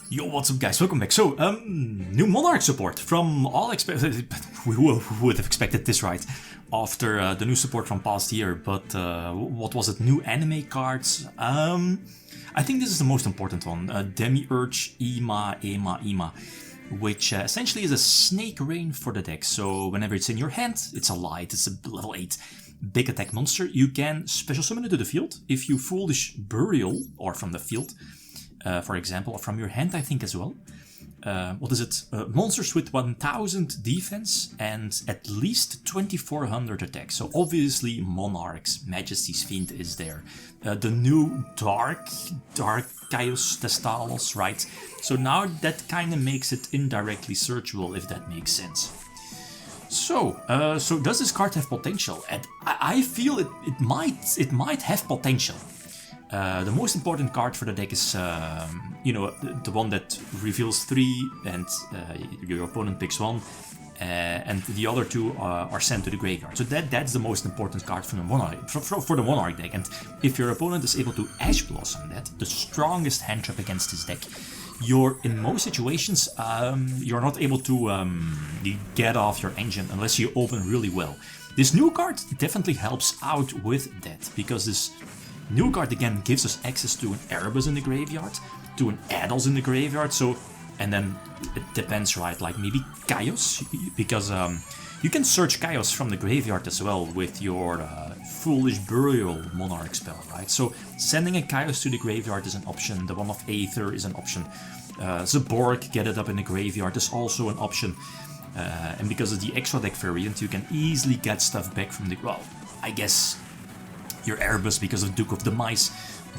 Yo, what's up guys, welcome back. So, new Monarch support from all who would have expected this, right? After the new support from past year, but what was it? New anime cards? I think this is the most important one. Demiurge Ima, which essentially is a snake rain for the deck. So whenever it's in your hand, it's a light, it's a level 8 big attack monster. You can special summon it to the field if you Foolish Burial, or from the field, for example, or from your hand, I think as well. What is it? Monsters with 1000 defense and at least 2400 attack. So obviously Monarchs, Majesty's Fiend is there. The new Dark Chaos Testalos, right? So now that kind of makes it indirectly searchable, if that makes sense. So does this card have potential? And I feel it might have potential. The most important card for the deck is, the one that reveals 3 and your opponent picks 1, and the other 2 are sent to the graveyard. So that's the most important card for the Monarch deck. And if your opponent is able to Ash Blossom that, the strongest hand trap against this deck, you're in most situations you're not able to get off your engine unless you open really well. This new card definitely helps out with that, because this new card again gives us access to an Erebus in the graveyard, to an Ados in the graveyard, so, and then it depends, right, like maybe Chaos, because you can search Chaos from the graveyard as well with your Foolish Burial Monarch spell, right? So sending a Chaos to the graveyard is an option, the one of Aether is an option, Zaborg, get it up in the graveyard is also an option, and because of the extra deck variant you can easily get stuff back from the, well, I guess your Erebus because of Duke of the Mice,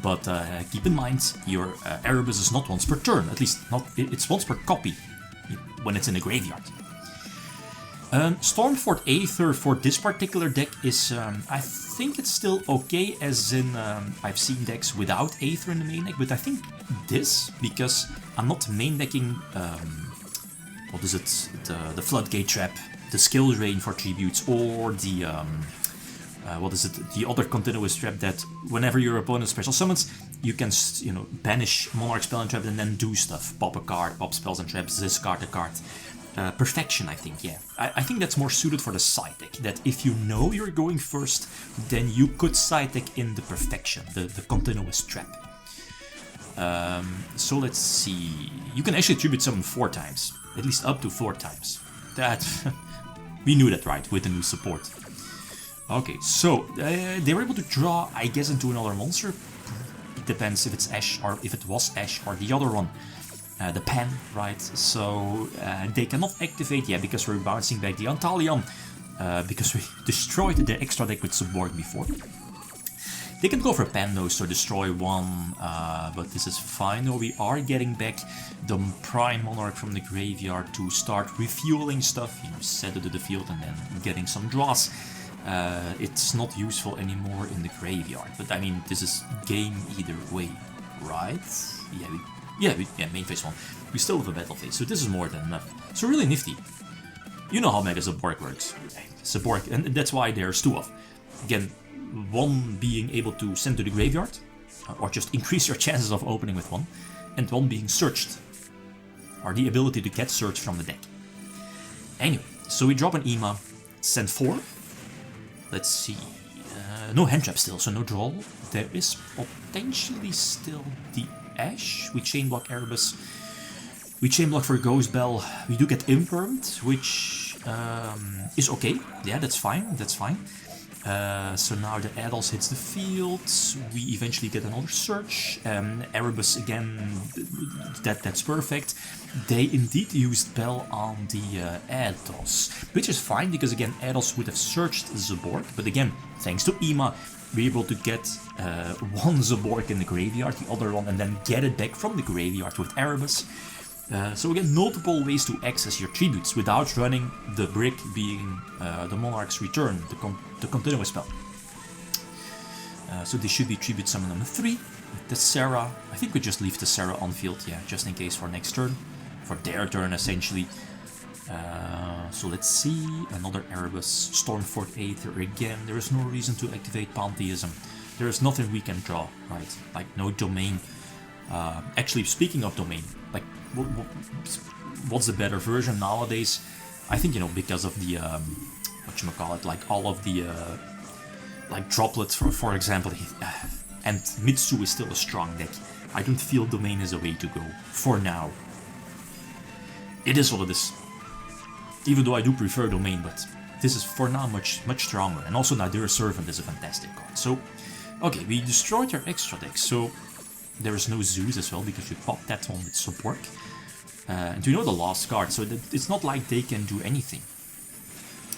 but keep in mind your Erebus is not once per turn, at least not, it's once per copy when it's in the graveyard. Stormfort Aether for this particular deck is, I think it's still okay, as in I've seen decks without Aether in the main deck, but I think this, because I'm not main decking, what is it, the Floodgate Trap, the Skill Drain for tributes, or the what is it? The other continuous trap that whenever your opponent special summons, you can, banish Monarch spell and trap and then do stuff. Pop a card, pop spells and traps, discard a card. Perfection, I think, yeah. I think that's more suited for the side deck. That if you know you're going first, then you could side deck in the Perfection, the continuous trap. So let's see. You can actually tribute summon 4 times, at least up to 4 times. That we knew that, right, with the new support. Okay, so they were able to draw, I guess, into another monster. It depends if it's Ash or if it was Ash or the other one, the Pen, right? So they cannot activate yet because we're bouncing back the Antalion, because we destroyed the extra deck with Zaborg before. They can go for Pen though, so destroy 1, but this is fine. No, we are getting back the Prime Monarch from the graveyard to start refueling stuff, send it to the field and then getting some draws. It's not useful anymore in the graveyard, but I mean, this is game either way, right? Yeah, main phase 1. We still have a battle phase, so this is more than enough. So really nifty. You know how Mega Zaborg works. Zaborg, and that's why there's 2 of. Again, 1 being able to send to the graveyard, or just increase your chances of opening with 1, and 1 being searched, or the ability to get searched from the deck. Anyway, so we drop an Ima, send 4. Let's see, no hand trap still, so no draw. There is potentially still the Ash. We chain block Erebus. We chain block for Ghost Bell. We do get Impermed, which is okay. Yeah, that's fine, so now the Ados hits the field. We eventually get another search. Erebus again, that's perfect. They indeed used Bell on the Ados, which is fine because again Ados would have searched Zaborg, but again thanks to Ima we're able to get 1 Zaborg in the graveyard, the other one, and then get it back from the graveyard with Erebus. So again, multiple ways to access your tributes without running the brick being the Monarch's Return, the continuous spell. So this should be tribute summon number 3. The Sarah, I think we just leave the Sarah on field, yeah, just in case for next turn. For their turn essentially. So let's see, another Erebus, Stormfort Aether again. There is no reason to activate Pantheism. There is nothing we can draw, right? Like no domain. Actually, speaking of domain, like, what's the better version nowadays? I think, you know, because of the, whatchamacallit, like all of the, like droplets, for example, and Mitsu is still a strong deck. I don't feel domain is a way to go, for now. It is what it is. Even though I do prefer domain, but this is for now much stronger. And also Nadira Servant is a fantastic card. So, okay, we destroyed our extra deck, so there is no Zeus as well, because we popped that one with support. And we know the last card, so it's not like they can do anything.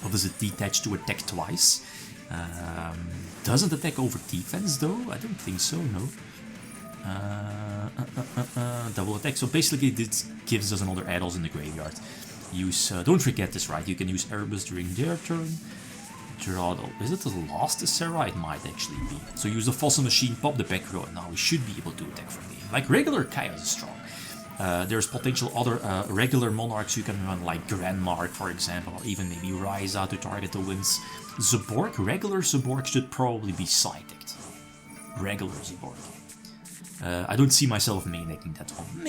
Or does it detach to attack twice? Doesn't attack over defense though? I don't think so, no. Double attack, so basically this gives us another add-ons in the graveyard. Use, don't forget this, right? You can use Erebus during their turn. Draw the, is it the last Serra? It might actually be. So use the Fossil Machine, pop the back row, and now we should be able to attack from game. Like regular Chaos is strong. There's potential other regular Monarchs you can run, like Grandmark, for example, or even maybe Ryza to target the wins. Zaborg, regular Zaborg should probably be side-decked. Regular Zaborg. I don't see myself main-decking that one.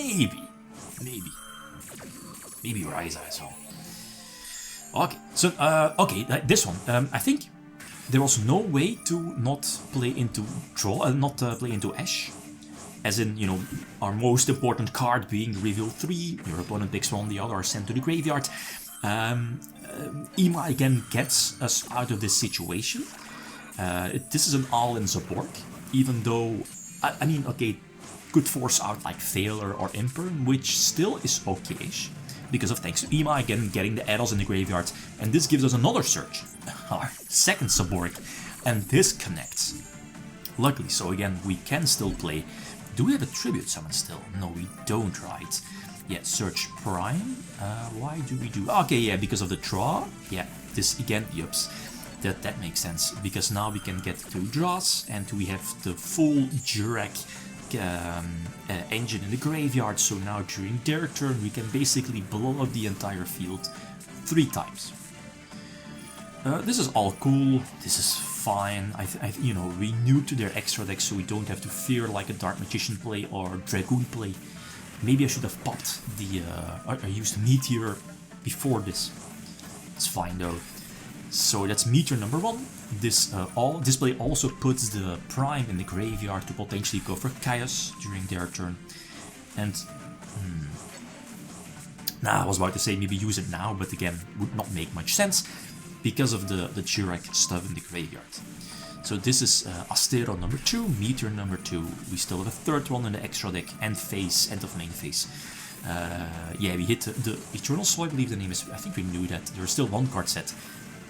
Maybe Ryza as well. Okay, so, okay, this one. I think there was no way to not play into play into Ash. As in, you know, our most important card being Reveal 3, your opponent picks one, the other are sent to the graveyard. Ima again gets us out of this situation. This is an all-in support, even though, I mean, okay, could force out like Failure or Imper, which still is okay-ish, because of thanks to Ima again getting the add-ons in the graveyard, and this gives us another search, our second Zaborg, and this connects. Luckily, so again, we can still play. Do we have a tribute summon still? No, we don't, right? Yeah, search Prime. Why do we do? Okay, yeah, because of the draw. Yeah, this again, yups. That makes sense, because now we can get 2 draws, and we have the full Jurek engine in the graveyard, so now during their turn we can basically blow up the entire field 3 times. This is all cool, this is fine. You know, we new to their extra deck, so we don't have to fear like a Dark Magician play or Dragoon play. Maybe I should have popped the I used Meteor before this. It's fine though. So that's Meteor number 1. This play also puts the Prime in the graveyard to potentially go for Chaos during their turn. And I was about to say maybe use it now, but again, would not make much sense because of the Jurek stuff in the graveyard. So this is Astero number 2, Meteor number 2. We still have a third one in the extra deck, end of main phase. Yeah, we hit the Eternal Soul, I believe the name is. I think we knew that. There's still 1 card set,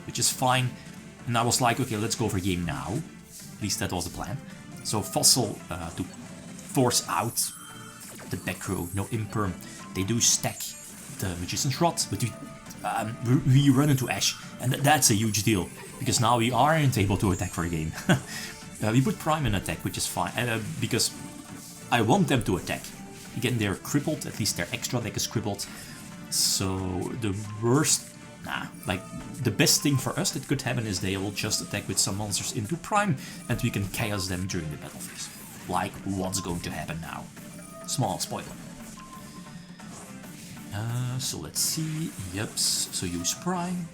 which is fine. And I was like, okay, let's go for game now. At least that was the plan. So Fossil to force out the back row, no Imperm. They do stack the Magician's Rod, but we run into Ash, and that's a huge deal, because now we aren't able to attack for a game. We put Prime in attack, which is fine, because I want them to attack. Again, they're crippled, at least their extra deck is crippled. So the worst, like the best thing for us that could happen is they will just attack with some monsters into Prime, and we can chaos them during the battle phase. Like what's going to happen now. Small spoiler. So let's see, yups, so use Prime,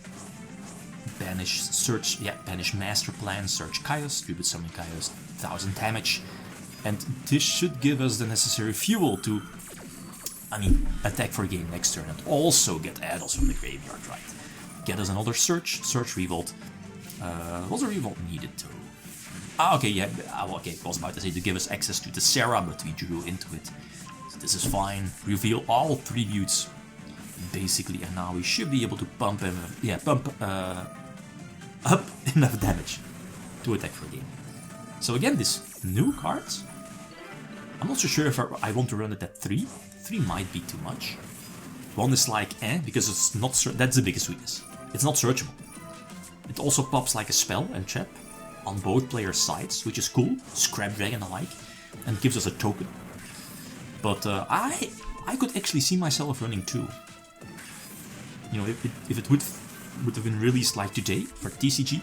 banish, search, yeah, banish Master Plan, search Chaos, tribute summon Chaos, 1000 damage, and this should give us the necessary fuel to, attack for a game next turn, and also get add-ons from the graveyard, right? Get us another search Revolt. Was a Revolt needed though? Okay, yeah, okay, I was about to say to give us access to the Serra, but we drew into it. This is fine. Reveal all tributes, basically, and now we should be able to pump up enough damage to attack for a game. So again, this new cards, I'm not so sure if I want to run it at 3. 3 might be too much. 1 is like because it's not. That's the biggest weakness. It's not searchable. It also pops like a spell and trap on both players' sides, which is cool. Scrap Dragon alike, and gives us a token. But I could actually see myself running 2. You know, if it would have been released like today for TCG.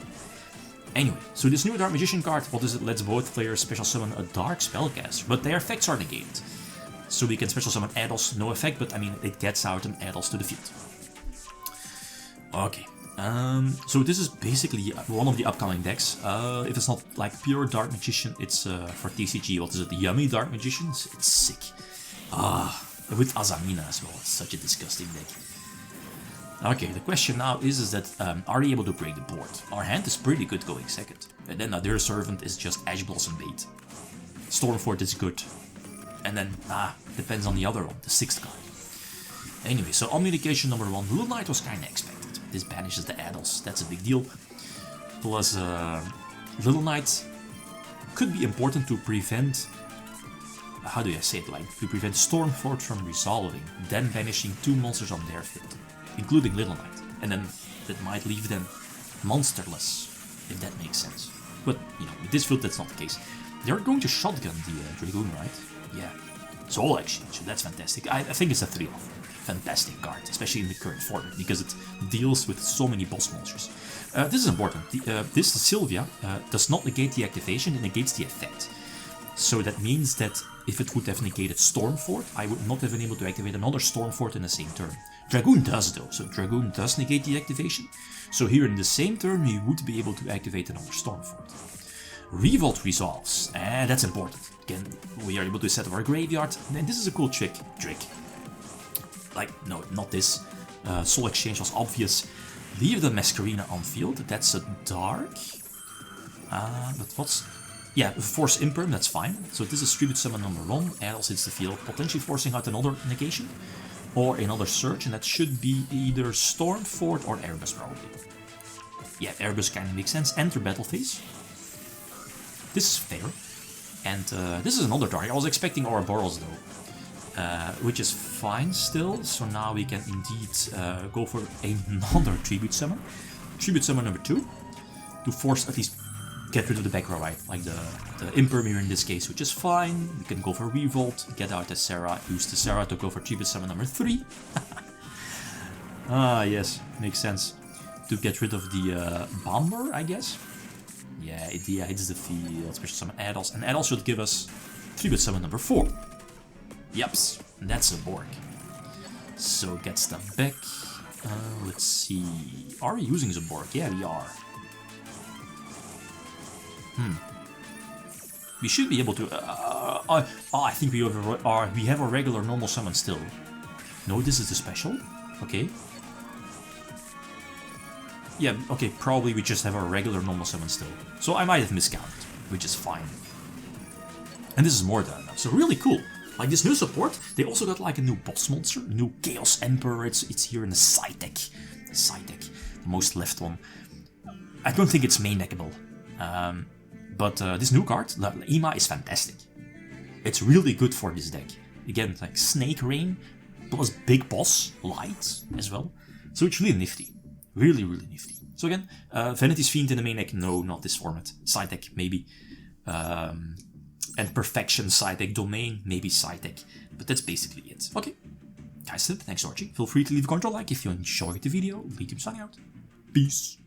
Anyway, so this new Dark Magician card, what is it? Lets both players special summon a Dark Spellcaster, but their effects are negated. So we can special summon Ados, no effect, but I mean, it gets out an Ados to the field. Okay, so this is basically one of the upcoming decks. If it's not like pure Dark Magician, it's for TCG, what is it, the Yummy Dark Magicians? It's sick. With Azamina as well, it's such a disgusting deck. Okay, the question now is that, are we able to break the board? Our hand is pretty good going second. And then Nadir Servant is just Ash Blossom bait. Stormfort is good. And then, depends on the other one, the 6th card. Anyway, so Omnication number 1, Little Knight was kinda expected. This banishes the Ados, that's a big deal. Plus, Little Knight could be important to prevent, how do I say it, like, to prevent Stormfort from resolving, then banishing 2 monsters on their field, including Little Knight. And then that might leave them monsterless, if that makes sense. But, you know, with this field that's not the case. They're going to shotgun the Dragoon, right? Yeah. Soul Exchange, so that's fantastic. I think it's a 3-off. Fantastic card, especially in the current format, because it deals with so many boss monsters. This is important. This Sylvia does not negate the activation, it negates the effect. So that means that if it would have negated Stormfort, I would not have been able to activate another Stormfort in the same turn. Dragoon does though, so Dragoon does negate the activation. So here in the same turn we would be able to activate another Stormfort. Revolt resolves, and that's important. Again, we are able to set up our graveyard, and this is a cool trick. Like, no, not this. Soul Exchange was obvious. Leave the Masquerina on field, that's a dark. But what's... Yeah, Force Imperm, that's fine. So this is Tribute Summon number 1, Ados hits the field, potentially forcing out another negation. Or another Surge, and that should be either Stormfort or Erebus probably. Yeah, Erebus kinda makes sense. Enter battle phase. This is fair. And this is another target. I was expecting Ouroboros though, which is fine still. So now we can indeed go for another Tribute Summon. Tribute Summon number 2, to force at least get rid of the back row, right? Like the Imperm here in this case, which is fine. We can go for Revolt, get out Tessera, use Tessera to go for Tribute Summon number 3. Yes, makes sense. To get rid of the Bomber, I guess. Yeah, it hits the field, special summon Ados, and Ados should give us Tribute Summon number 4. Yups, that's a Borg. So gets them back. Let's see. Are we using Zaborg? Yeah, we are. We should be able to. I think we have a regular normal summon still. No, this is the special. Okay. Yeah, okay, probably we just have our regular normal summon still. So I might have miscounted, which is fine. And this is more than enough, so really cool. Like this new support, they also got like a new boss monster, new Chaos Emperor, it's here in the side deck. The most left one. I don't think it's main deckable. But this new card, Ima, is fantastic. It's really good for this deck. Again, like Snake Rain, plus Big Boss, Light as well. So it's really nifty. Really, really nifty. So again, Vanity's Fiend in the main deck, no, not this format. Side deck, maybe. And Perfection side deck, Domain, maybe side deck. But that's basically it. Okay. Guys, thanks for watching. Feel free to leave a comment or like if you enjoyed the video. Lead signing out. Peace.